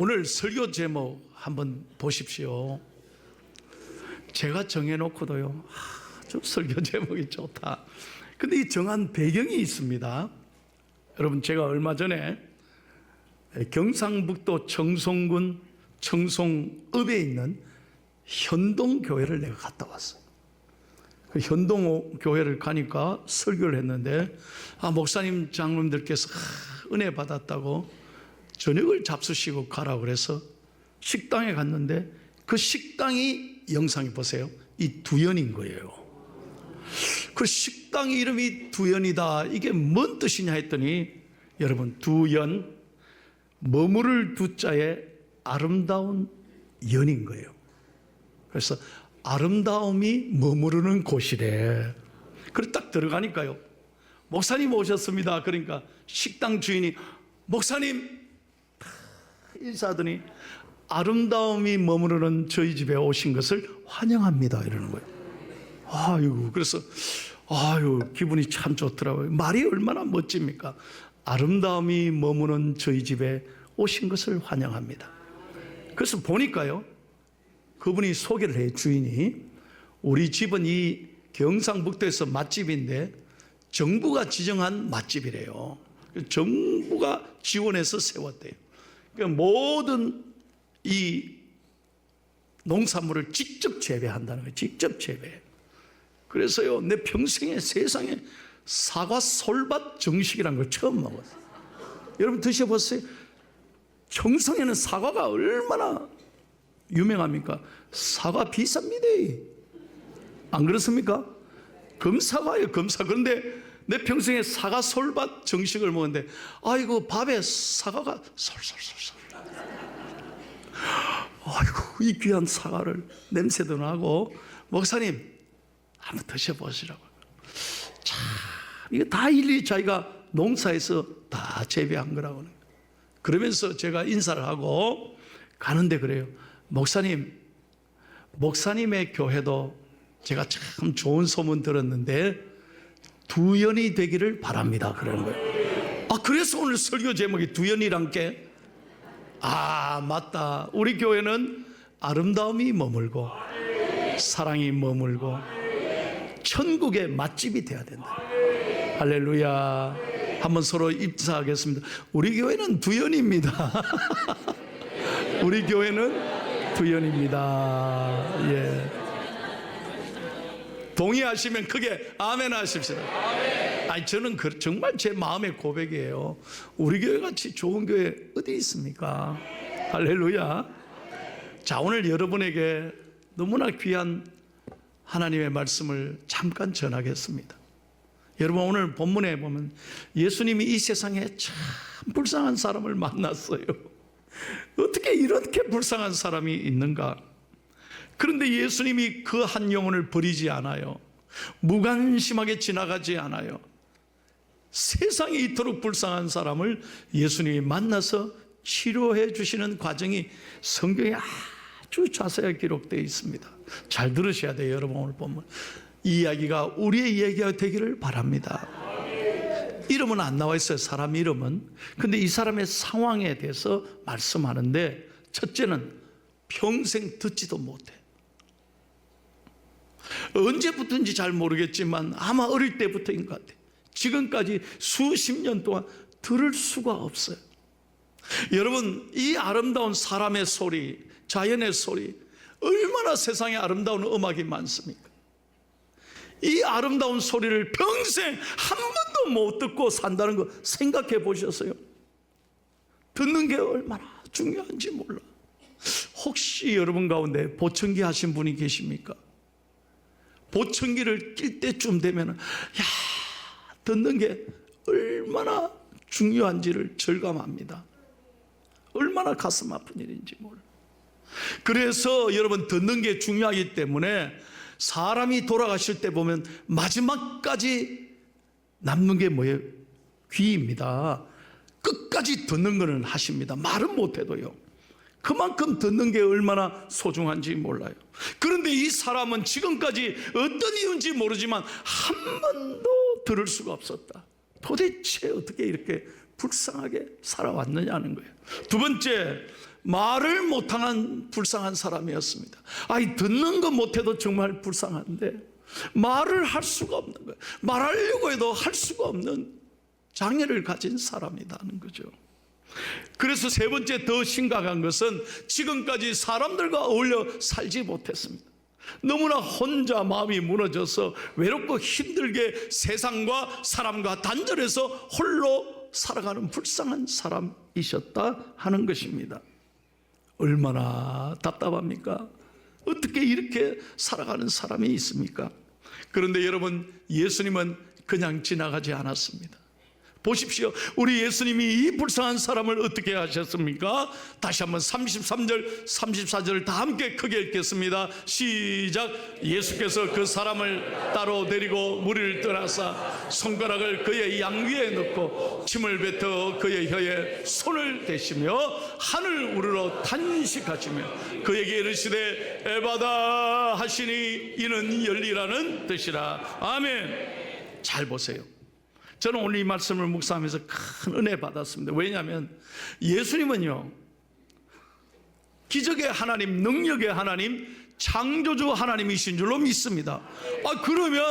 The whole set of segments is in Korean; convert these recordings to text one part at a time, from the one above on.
오늘 설교 제목 한번 보십시오. 제가 정해놓고도요, 좀 설교 제목이 좋다. 근데 이 정한 배경이 있습니다. 여러분, 제가 얼마 전에 경상북도 청송군 청송읍에 있는 현동교회를 내가 갔다 왔어요. 그 현동교회를 가니까 설교를 했는데, 목사님, 장로님들께서 은혜 받았다고 저녁을 잡수시고 가라고 그래서 식당에 갔는데, 그 식당이 영상이 보세요, 이 두연인 거예요. 그 식당 이름이 두연이다. 이게 뭔 뜻이냐 했더니, 여러분, 두연, 머무를 두자에 아름다운 연인 거예요. 그래서 아름다움이 머무르는 곳이래. 그래서 딱 들어가니까요, 목사님 오셨습니다. 그러니까 식당 주인이 목사님 인사하더니 아름다움이 머무르는 저희 집에 오신 것을 환영합니다 이러는 거예요. 아유, 그래서 기분이 참 좋더라고요. 말이 얼마나 멋집니까? 아름다움이 머무는 저희 집에 오신 것을 환영합니다. 그래서 보니까요, 그분이 소개를 해요. 주인이, 우리 집은 이 경상북도에서 맛집인데 정부가 지정한 맛집이래요. 정부가 지원해서 세웠대요. 그러니까 모든 이 농산물을 직접 재배한다는 거예요. 직접 재배. 그래서요, 내 평생에 세상에 사과 솔밭 정식이라는 걸 처음 먹었어요. 여러분 드셔보세요. 청송에는 사과가 얼마나 유명합니까? 사과 비쌉니다. 안 그렇습니까? 금사과예요, 금사. 그런데 내 평생에 사과 솔밭 정식을 먹었는데, 아이고, 밥에 사과가 솔솔솔솔. 아이고, 이 귀한 사과를 냄새도 나고, 목사님 한번 드셔보시라고. 참, 이거 다 일일이 자기가 농사에서 다 재배한 거라고. 그러면서 제가 인사를 하고 가는데 그래요. 목사님의 교회도 제가 참 좋은 소문 들었는데 두연이 되기를 바랍니다. 그러는 거예요. 그래서 오늘 설교 제목이 두연이란 게, 맞다. 우리 교회는 아름다움이 머물고 사랑이 머물고 천국의 맛집이 돼야 된다. 할렐루야. 한번 서로 입사하겠습니다. 우리 교회는 두연입니다. 우리 교회는 두연입니다. 예. 동의하시면 크게 아멘 하십시오. 저는 정말 제 마음의 고백이에요. 우리 교회 같이 좋은 교회 어디 있습니까? 할렐루야. 자, 오늘 여러분에게 너무나 귀한 하나님의 말씀을 잠깐 전하겠습니다. 여러분, 오늘 본문에 보면 예수님이 이 세상에 참 불쌍한 사람을 만났어요. 어떻게 이렇게 불쌍한 사람이 있는가? 그런데 예수님이 그 한 영혼을 버리지 않아요. 무관심하게 지나가지 않아요. 세상에 이토록 불쌍한 사람을 예수님이 만나서 치료해 주시는 과정이 성경에 아주 자세하게 기록되어 있습니다. 잘 들으셔야 돼요. 여러분, 오늘 보면 이 이야기가 우리의 이야기가 되기를 바랍니다. 이름은 안 나와 있어요, 사람 이름은. 근데 이 사람의 상황에 대해서 말씀하는데, 첫째는 평생 듣지도 못해. 언제부터인지 잘 모르겠지만 아마 어릴 때부터인 것 같아요. 지금까지 수십 년 동안 들을 수가 없어요. 여러분, 이 아름다운 사람의 소리, 자연의 소리, 얼마나 세상에 아름다운 음악이 많습니까? 이 아름다운 소리를 평생 한 번도 못 듣고 산다는 거 생각해 보셨어요? 듣는 게 얼마나 중요한지 몰라. 혹시 여러분 가운데 보청기 하신 분이 계십니까? 보청기를 낄 때쯤 되면 듣는 게 얼마나 중요한지를 절감합니다. 얼마나 가슴 아픈 일인지 몰라. 그래서 여러분, 듣는 게 중요하기 때문에 사람이 돌아가실 때 보면 마지막까지 남는 게 뭐예요? 귀입니다. 끝까지 듣는 거는 하십니다. 말은 못해도요. 그만큼 듣는 게 얼마나 소중한지 몰라요. 그런데 이 사람은 지금까지 어떤 이유인지 모르지만 한 번도 들을 수가 없었다. 도대체 어떻게 이렇게 불쌍하게 살아왔느냐는 거예요. 두 번째, 말을 못하는 불쌍한 사람이었습니다. 아니, 듣는 거 못해도 정말 불쌍한데 말을 할 수가 없는 거예요. 말하려고 해도 할 수가 없는 장애를 가진 사람이라는 거죠. 그래서 세 번째 더 심각한 것은 지금까지 사람들과 어울려 살지 못했습니다. 너무나 혼자 마음이 무너져서 외롭고 힘들게 세상과 사람과 단절해서 홀로 살아가는 불쌍한 사람이셨다 하는 것입니다. 얼마나 답답합니까? 어떻게 이렇게 살아가는 사람이 있습니까? 그런데 여러분, 예수님은 그냥 지나가지 않았습니다. 보십시오. 우리 예수님이 이 불쌍한 사람을 어떻게 하셨습니까? 다시 한번 33절, 34절을 다 함께 크게 읽겠습니다. 시작. 예수께서 그 사람을 따로 데리고 무리를 떠나사 손가락을 그의 양귀에 넣고 침을 뱉어 그의 혀에 손을 대시며 하늘 우러러 탄식하시며 그에게 이르시되 에바다 하시니 이는 열리라는 뜻이라. 아멘. 잘 보세요. 저는 오늘 이 말씀을 묵상하면서 큰 은혜 받았습니다. 왜냐하면 예수님은요, 기적의 하나님, 능력의 하나님, 창조주 하나님이신 줄로 믿습니다. 그러면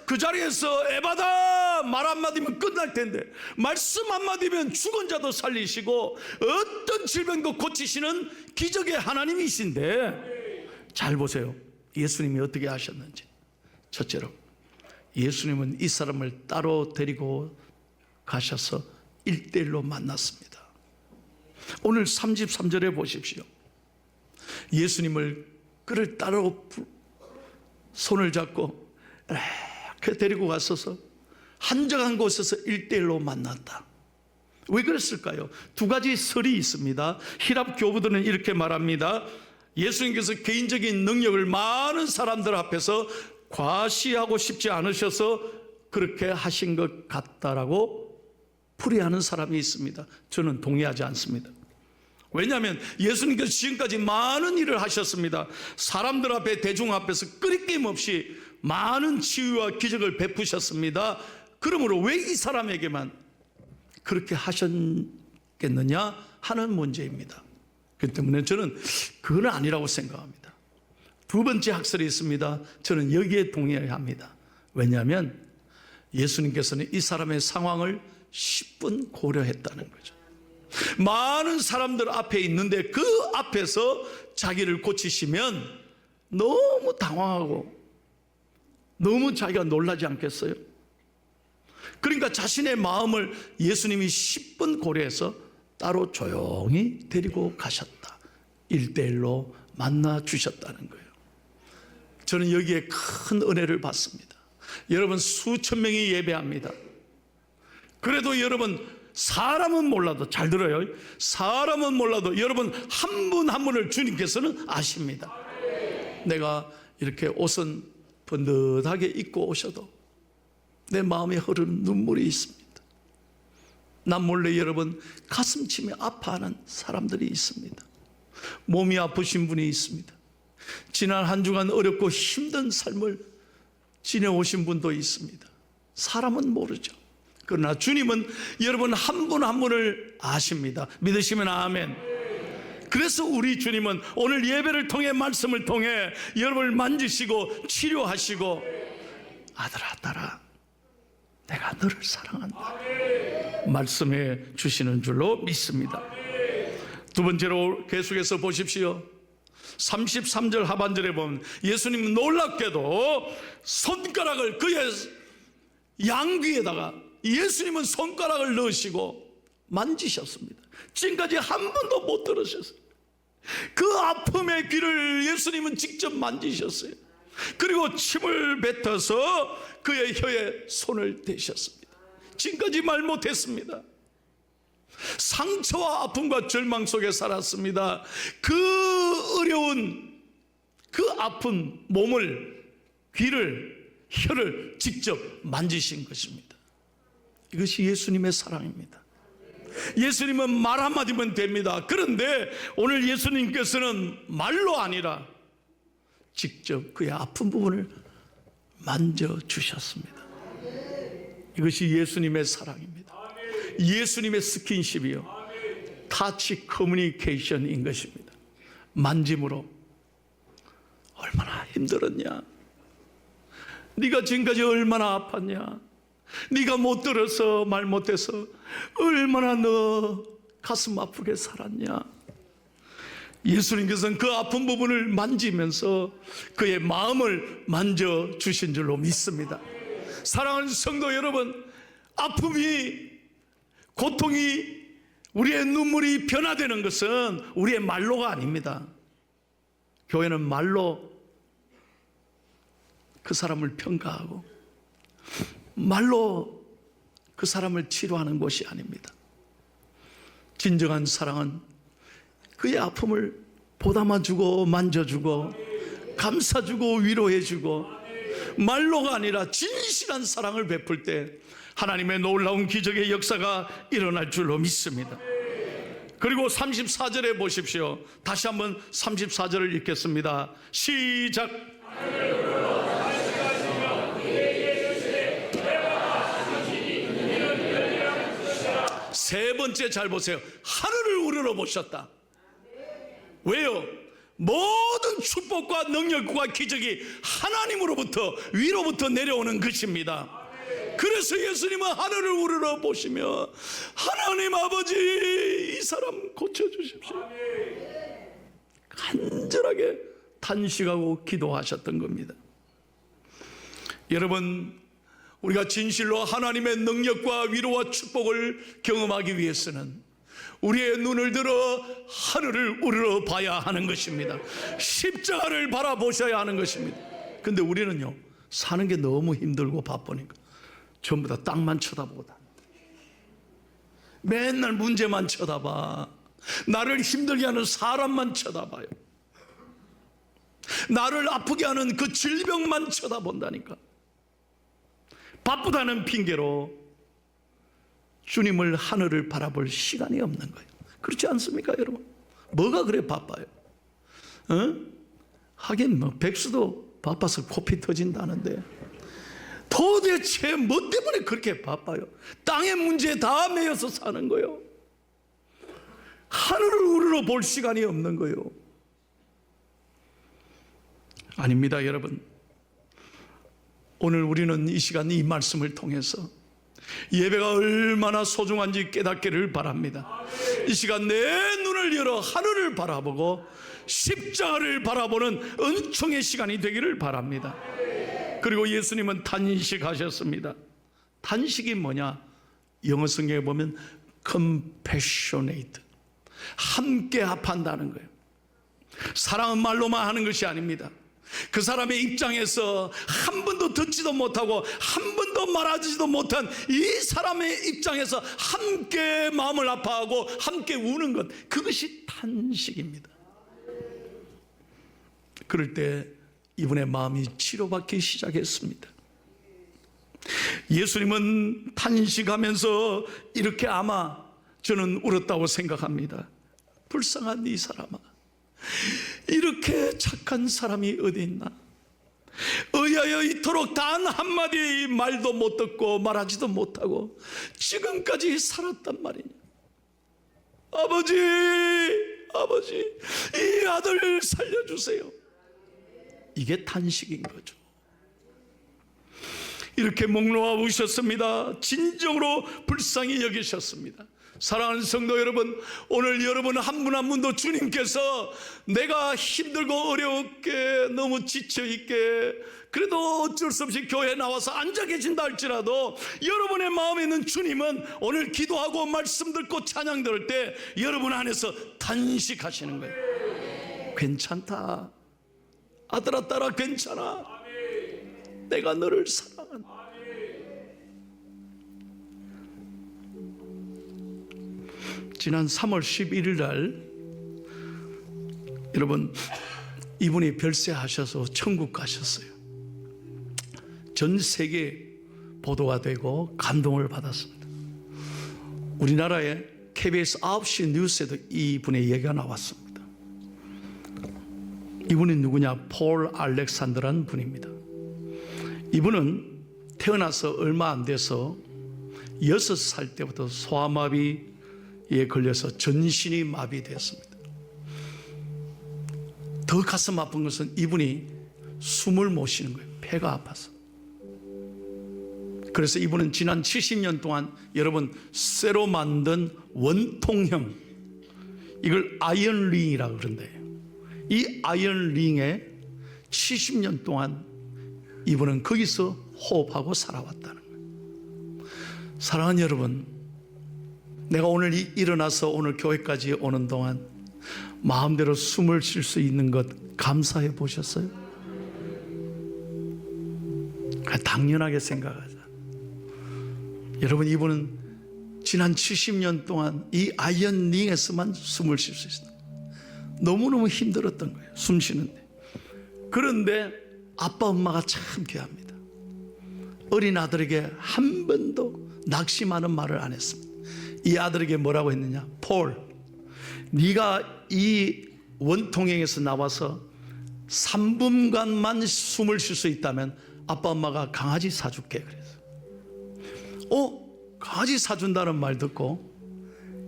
그 자리에서 에바다 말 한마디면 끝날 텐데, 말씀 한마디면 죽은 자도 살리시고 어떤 질병도 고치시는 기적의 하나님이신데, 잘 보세요. 예수님이 어떻게 하셨는지. 첫째로, 예수님은 이 사람을 따로 데리고 가셔서 1대1로 만났습니다. 오늘 33절에 보십시오. 예수님을 그를 따로 손을 잡고 이렇게 데리고 갔어서 한적한 곳에서 1대1로 만났다. 왜 그랬을까요? 두 가지 설이 있습니다. 히랍 교부들은 이렇게 말합니다. 예수님께서 개인적인 능력을 많은 사람들 앞에서 과시하고 싶지 않으셔서 그렇게 하신 것 같다라고 풀이하는 사람이 있습니다. 저는 동의하지 않습니다. 왜냐하면 예수님께서 지금까지 많은 일을 하셨습니다. 사람들 앞에, 대중 앞에서 끊임낌 없이 많은 치유와 기적을 베푸셨습니다. 그러므로 왜 이 사람에게만 그렇게 하셨겠느냐 하는 문제입니다. 그렇기 때문에 저는 그건 아니라고 생각합니다. 두 번째 학설이 있습니다. 저는 여기에 동의해야 합니다. 왜냐하면 예수님께서는 이 사람의 상황을 10분 고려했다는 거죠. 많은 사람들 앞에 있는데 그 앞에서 자기를 고치시면 너무 당황하고 너무 자기가 놀라지 않겠어요? 그러니까 자신의 마음을 예수님이 10분 고려해서 따로 조용히 데리고 가셨다. 1대1로 만나 주셨다는 거예요. 저는 여기에 큰 은혜를 받습니다. 여러분, 수천 명이 예배합니다. 그래도 여러분, 사람은 몰라도, 잘 들어요, 사람은 몰라도 여러분 한 분 한 분을 주님께서는 아십니다. 내가 이렇게 옷은 번듯하게 입고 오셔도 내 마음에 흐르는 눈물이 있습니다. 난 몰래 여러분 가슴 치며 아파하는 사람들이 있습니다. 몸이 아프신 분이 있습니다. 지난 한 주간 어렵고 힘든 삶을 지내오신 분도 있습니다. 사람은 모르죠. 그러나 주님은 여러분 한 분 한 분을 아십니다. 믿으시면 아멘. 그래서 우리 주님은 오늘 예배를 통해, 말씀을 통해 여러분을 만지시고 치료하시고 아들아, 딸아, 내가 너를 사랑한다 말씀해 주시는 줄로 믿습니다. 두 번째로 계속해서 보십시오. 33절 하반절에 보면 예수님은 놀랍게도 손가락을 그의 양귀에다가 예수님은 손가락을 넣으시고 만지셨습니다. 지금까지 한 번도 못 들으셨어요. 그 아픔의 귀를 예수님은 직접 만지셨어요. 그리고 침을 뱉어서 그의 혀에 손을 대셨습니다. 지금까지 말 못했습니다. 상처와 아픔과 절망 속에 살았습니다. 그 어려운 그 아픈 몸을, 귀를, 혀를 직접 만지신 것입니다. 이것이 예수님의 사랑입니다. 예수님은 말 한마디면 됩니다. 그런데 오늘 예수님께서는 말로 아니라 직접 그의 아픈 부분을 만져주셨습니다. 이것이 예수님의 사랑입니다. 예수님의 스킨십이요, 타치 커뮤니케이션인 것입니다. 만짐으로. 얼마나 힘들었냐, 네가 지금까지 얼마나 아팠냐, 네가 못 들어서 말 못해서 얼마나 너 가슴 아프게 살았냐. 예수님께서는 그 아픈 부분을 만지면서 그의 마음을 만져주신 줄로 믿습니다. 사랑하는 성도 여러분, 아픔이, 고통이, 우리의 눈물이 변화되는 것은 우리의 말로가 아닙니다. 교회는 말로 그 사람을 평가하고 말로 그 사람을 치료하는 곳이 아닙니다. 진정한 사랑은 그의 아픔을 보담아주고 만져주고 감싸주고 위로해주고, 말로가 아니라 진실한 사랑을 베풀 때 하나님의 놀라운 기적의 역사가 일어날 줄로 믿습니다. 그리고 34절에 보십시오. 다시 한번 34절을 읽겠습니다. 시작. 세 번째 잘 보세요. 하늘을 우러러 보셨다. 왜요? 모든 축복과 능력과 기적이 하나님으로부터, 위로부터 내려오는 것입니다. 그래서 예수님은 하늘을 우러러 보시며 하나님 아버지, 이 사람 고쳐주십시오, 간절하게 탄식하고 기도하셨던 겁니다. 여러분, 우리가 진실로 하나님의 능력과 위로와 축복을 경험하기 위해서는 우리의 눈을 들어 하늘을 우러러 봐야 하는 것입니다. 십자가를 바라보셔야 하는 것입니다. 근데 우리는요, 사는 게 너무 힘들고 바쁘니까 전부 다 땅만 쳐다보고 다닙니다. 맨날 문제만 쳐다봐. 나를 힘들게 하는 사람만 쳐다봐요. 나를 아프게 하는 그 질병만 쳐다본다니까. 바쁘다는 핑계로 주님을, 하늘을 바라볼 시간이 없는 거예요. 그렇지 않습니까, 여러분? 뭐가 그래 바빠요? 하긴 뭐 백수도 바빠서 코피 터진다는데 도대체 뭐 때문에 그렇게 바빠요? 땅의 문제에 다 매여서 사는 거예요. 하늘을 우러러 볼 시간이 없는 거예요. 아닙니다, 여러분. 오늘 우리는 이 시간, 이 말씀을 통해서 예배가 얼마나 소중한지 깨닫기를 바랍니다. 이 시간 내 눈을 열어 하늘을 바라보고 십자가를 바라보는 은총의 시간이 되기를 바랍니다. 그리고 예수님은 탄식하셨습니다. 탄식이 뭐냐? 영어 성경에 보면 compassionate, 함께 합한다는 거예요. 사랑은 말로만 하는 것이 아닙니다. 그 사람의 입장에서 한 번도 듣지도 못하고 한 번도 말하지도 못한 이 사람의 입장에서 함께 마음을 아파하고 함께 우는 것, 그것이 탄식입니다. 그럴 때 이분의 마음이 치료받기 시작했습니다. 예수님은 탄식하면서 이렇게 아마 저는 울었다고 생각합니다. 불쌍한 이 사람아, 이렇게 착한 사람이 어디 있나? 의하여 이토록 단 한마디 말도 못 듣고 말하지도 못하고 지금까지 살았단 말이냐. 아버지, 아버지, 이 아들 살려주세요. 이게 탄식인 거죠. 이렇게 목 놓아 우셨습니다. 진정으로 불쌍히 여기셨습니다. 사랑하는 성도 여러분, 오늘 여러분 한 분 한 분도 주님께서 내가 힘들고 어렵게 너무 지쳐있게 그래도 어쩔 수 없이 교회에 나와서 앉아 계신다 할지라도 여러분의 마음에 있는 주님은 오늘 기도하고 말씀 듣고 찬양 들을 때 여러분 안에서 탄식하시는 거예요. 괜찮다, 아들아 딸아, 괜찮아, 내가 너를 사랑한다. 지난 3월 11일 날 여러분, 이분이 별세하셔서 천국 가셨어요. 전 세계 보도가 되고 감동을 받았습니다. 우리나라의 KBS 9시 뉴스에도 이분의 얘기가 나왔습니다. 이분이 누구냐? 폴 알렉산더라는 분입니다. 이분은 태어나서 얼마 안 돼서 6살 때부터 소아마비에 걸려서 전신이 마비되었습니다. 더 가슴 아픈 것은 이분이 숨을 못 쉬는 거예요. 폐가 아파서. 그래서 이분은 지난 70년 동안 여러분 쇠로 만든 원통형, 이걸 아이언링이라고 그런대요. 이 아이언링에 70년 동안 이분은 거기서 호흡하고 살아왔다는 거예요. 사랑하는 여러분, 내가 오늘 일어나서 오늘 교회까지 오는 동안 마음대로 숨을 쉴 수 있는 것 감사해 보셨어요? 당연하게 생각하자. 여러분, 이분은 지난 70년 동안 이 아이언링에서만 숨을 쉴 수 있어요. 너무너무 힘들었던 거예요, 숨 쉬는데. 그런데 아빠 엄마가 참 귀합니다. 어린 아들에게 한 번도 낙심하는 말을 안 했습니다. 이 아들에게 뭐라고 했느냐? 폴, 네가 이 원통형에서 나와서 3분간만 숨을 쉴 수 있다면 아빠 엄마가 강아지 사줄게. 그래서 강아지 사준다는 말 듣고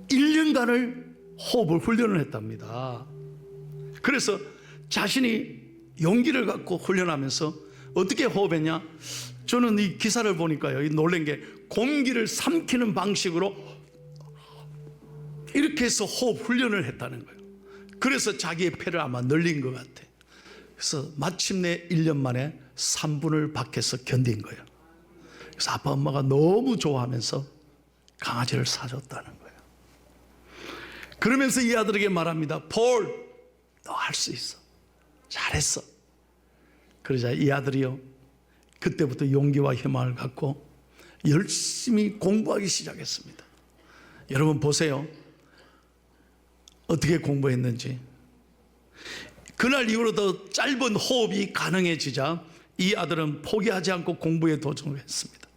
1년간을 호흡을 훈련을 했답니다. 그래서 자신이 용기를 갖고 훈련하면서 어떻게 호흡했냐? 저는 이 기사를 보니까요, 놀란 게 공기를 삼키는 방식으로 이렇게 해서 호흡 훈련을 했다는 거예요. 그래서 자기의 폐를 아마 늘린 것 같아. 그래서 마침내 1년 만에 3분을 밖에서 견딘 거예요. 그래서 아빠 엄마가 너무 좋아하면서 강아지를 사줬다는 거예요. 그러면서 이 아들에게 말합니다. 폴, 너 할 수 있어. 잘했어. 그러자 이 아들이요, 그때부터 용기와 희망을 갖고 열심히 공부하기 시작했습니다. 여러분 보세요, 어떻게 공부했는지. 그날 이후로 더 짧은 호흡이 가능해지자 이 아들은 포기하지 않고 공부에 도전을 했습니다.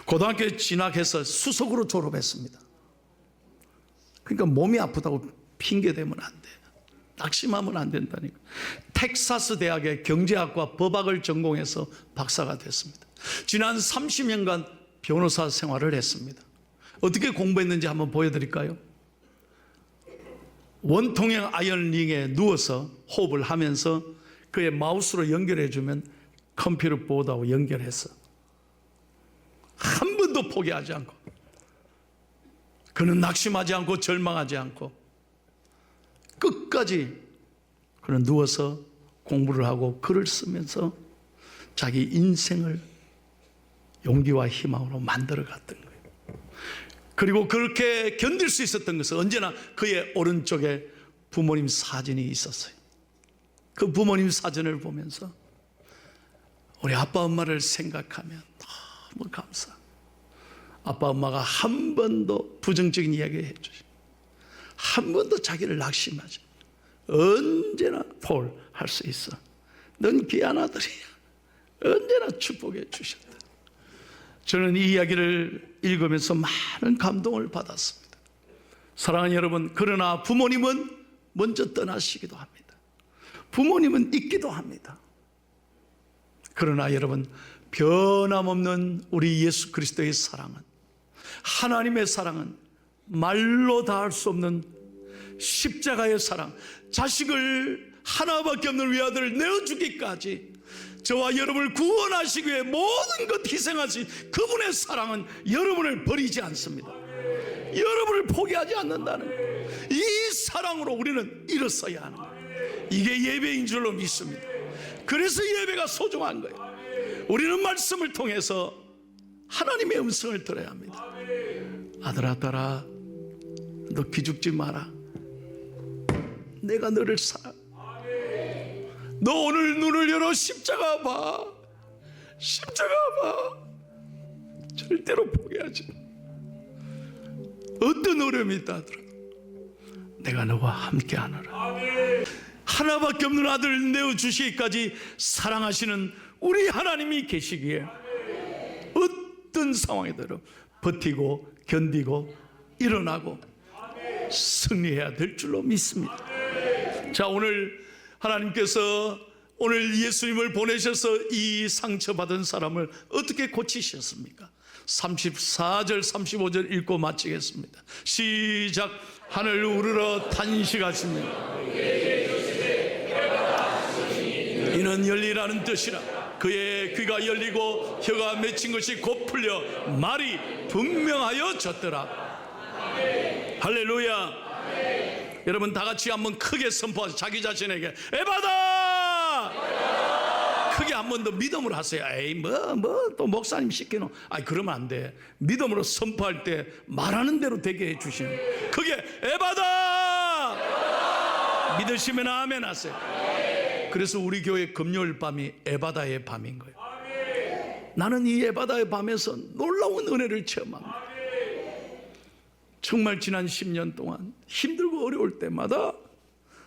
고등학교에 진학해서 수석으로 졸업했습니다. 그러니까 몸이 아프다고 핑계대면 안 돼요. 낙심하면 안 된다니까. 텍사스 대학의 경제학과 법학을 전공해서 박사가 됐습니다. 지난 30년간 변호사 생활을 했습니다. 어떻게 공부했는지 한번 보여드릴까요? 원통형 아이언링에 누워서 호흡을 하면서 그의 마우스로 연결해주면 컴퓨터 보드하고 연결해서 한 번도 포기하지 않고, 그는 낙심하지 않고 절망하지 않고 끝까지 그는 누워서 공부를 하고 글을 쓰면서 자기 인생을 용기와 희망으로 만들어갔던 거예요. 그리고 그렇게 견딜 수 있었던 것은 언제나 그의 오른쪽에 부모님 사진이 있었어요. 그 부모님 사진을 보면서 우리 아빠 엄마를 생각하면 너무 감사. 아빠 엄마가 한 번도 부정적인 이야기 해주시고 한 번도 자기를 낙심하지, 언제나 폴, 할 수 있어. 넌 귀한 아들이야. 언제나 축복해 주셨다. 저는 이 이야기를 읽으면서 많은 감동을 받았습니다. 사랑하는 여러분, 그러나 부모님은 먼저 떠나시기도 합니다. 부모님은 있기도 합니다. 그러나 여러분, 변함없는 우리 예수 그리스도의 사랑은, 하나님의 사랑은 말로 다 할 수 없는 십자가의 사랑, 자식을 하나밖에 없는 외아들을 내어주기까지 저와 여러분을 구원하시기 위해 모든 것 희생하신 그분의 사랑은 여러분을 버리지 않습니다. 여러분을 포기하지 않는다는 거예요. 이 사랑으로 우리는 일어서야 하는 거예요. 이게 예배인 줄로 믿습니다. 그래서 예배가 소중한 거예요. 우리는 말씀을 통해서 하나님의 음성을 들어야 합니다. 아들아, 딸아, 너 기죽지 마라. 내가 너를 사랑. 너 오늘 눈을 열어 십자가 봐. 십자가 봐. 절대로 포기하지 마. 어떤 어려움이 있다 하더라도 내가 너와 함께 하노라. 하나밖에 없는 아들을 내어주시기까지 사랑하시는 우리 하나님이 계시기에 어떤 상황이더라도 버티고 견디고 일어나고 승리해야 될 줄로 믿습니다. 자, 오늘 하나님께서 오늘 예수님을 보내셔서 이 상처받은 사람을 어떻게 고치셨습니까? 34절 35절 읽고 마치겠습니다. 시작. 하늘 우러러 탄식하시며 이는 열리라는 뜻이라. 그의 귀가 열리고 혀가 맺힌 것이 곧 풀려 말이 분명하여 졌더라. 할렐루야. 여러분 다 같이 한번 크게 선포하세요. 자기 자신에게 에바다! 크게 한 번 더 믿음으로 하세요. 에이 또 목사님 시키노. 아니 그러면 안 돼. 믿음으로 선포할 때 말하는 대로 되게 해주시는. 크게 에바다! 믿으시면 아멘 하세요. 그래서 우리 교회 금요일 밤이 에바다의 밤인 거예요. 나는 이 에바다의 밤에서 놀라운 은혜를 체험합니다. 정말 지난 10년 동안 힘들고 어려울 때마다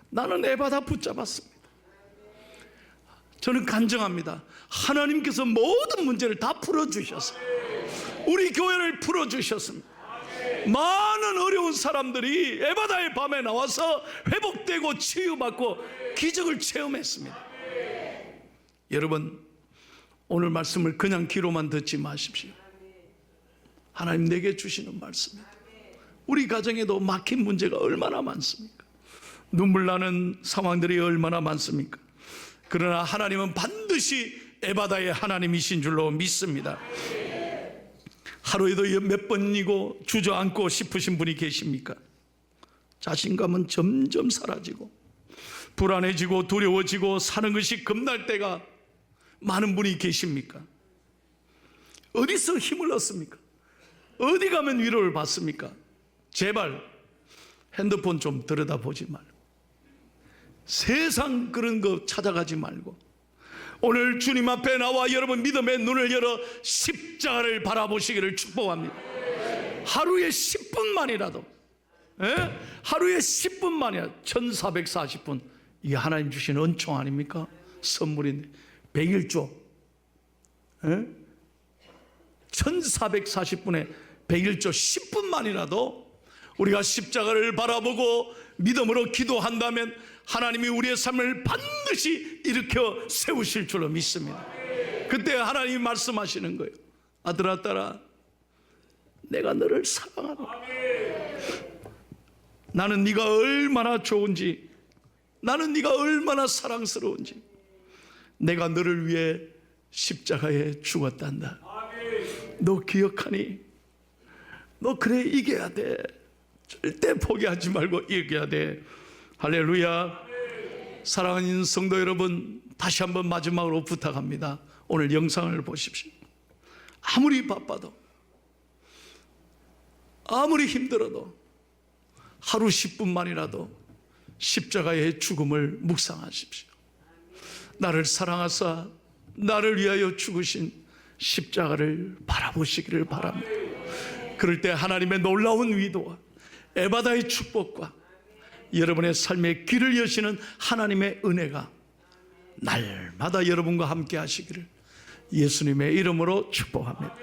나는 에바다 붙잡았습니다. 저는 간증합니다. 하나님께서 모든 문제를 다 풀어주셨어요. 우리 교회를 풀어주셨습니다. 많은 어려운 사람들이 에바다의 밤에 나와서 회복되고 치유받고 기적을 체험했습니다. 여러분 오늘 말씀을 그냥 귀로만 듣지 마십시오. 하나님 내게 주시는 말씀입니다. 우리 가정에도 막힌 문제가 얼마나 많습니까? 눈물 나는 상황들이 얼마나 많습니까? 그러나 하나님은 반드시 에바다의 하나님이신 줄로 믿습니다. 하루에도 몇 번이고 주저앉고 싶으신 분이 계십니까? 자신감은 점점 사라지고 불안해지고 두려워지고 사는 것이 겁날 때가 많은 분이 계십니까? 어디서 힘을 얻습니까? 어디 가면 위로를 받습니까? 제발 핸드폰 좀 들여다보지 말고 세상 그런 거 찾아가지 말고 오늘 주님 앞에 나와 여러분 믿음의 눈을 열어 십자가를 바라보시기를 축복합니다. 하루에 10분만이라도 하루에 10분만이야 1440분 이게 하나님 주신 은총 아닙니까? 선물인데 100일조 1440분에 100일조 10분만이라도 우리가 십자가를 바라보고 믿음으로 기도한다면 하나님이 우리의 삶을 반드시 일으켜 세우실 줄로 믿습니다. 그때 하나님이 말씀하시는 거예요. 아들아 딸아 내가 너를 사랑하노라. 나는 네가 얼마나 좋은지 나는 네가 얼마나 사랑스러운지 내가 너를 위해 십자가에 죽었단다. 너 기억하니? 너 그래 이겨야 돼. 절대 포기하지 말고 이겨야 돼. 할렐루야. 사랑하는 성도 여러분 다시 한번 마지막으로 부탁합니다. 오늘 영상을 보십시오. 아무리 바빠도 아무리 힘들어도 하루 10분만이라도 십자가의 죽음을 묵상하십시오. 나를 사랑하사 나를 위하여 죽으신 십자가를 바라보시기를 바랍니다. 그럴 때 하나님의 놀라운 위도와 에바다의 축복과 여러분의 삶의 길을 여시는 하나님의 은혜가 날마다 여러분과 함께 하시기를 예수님의 이름으로 축복합니다.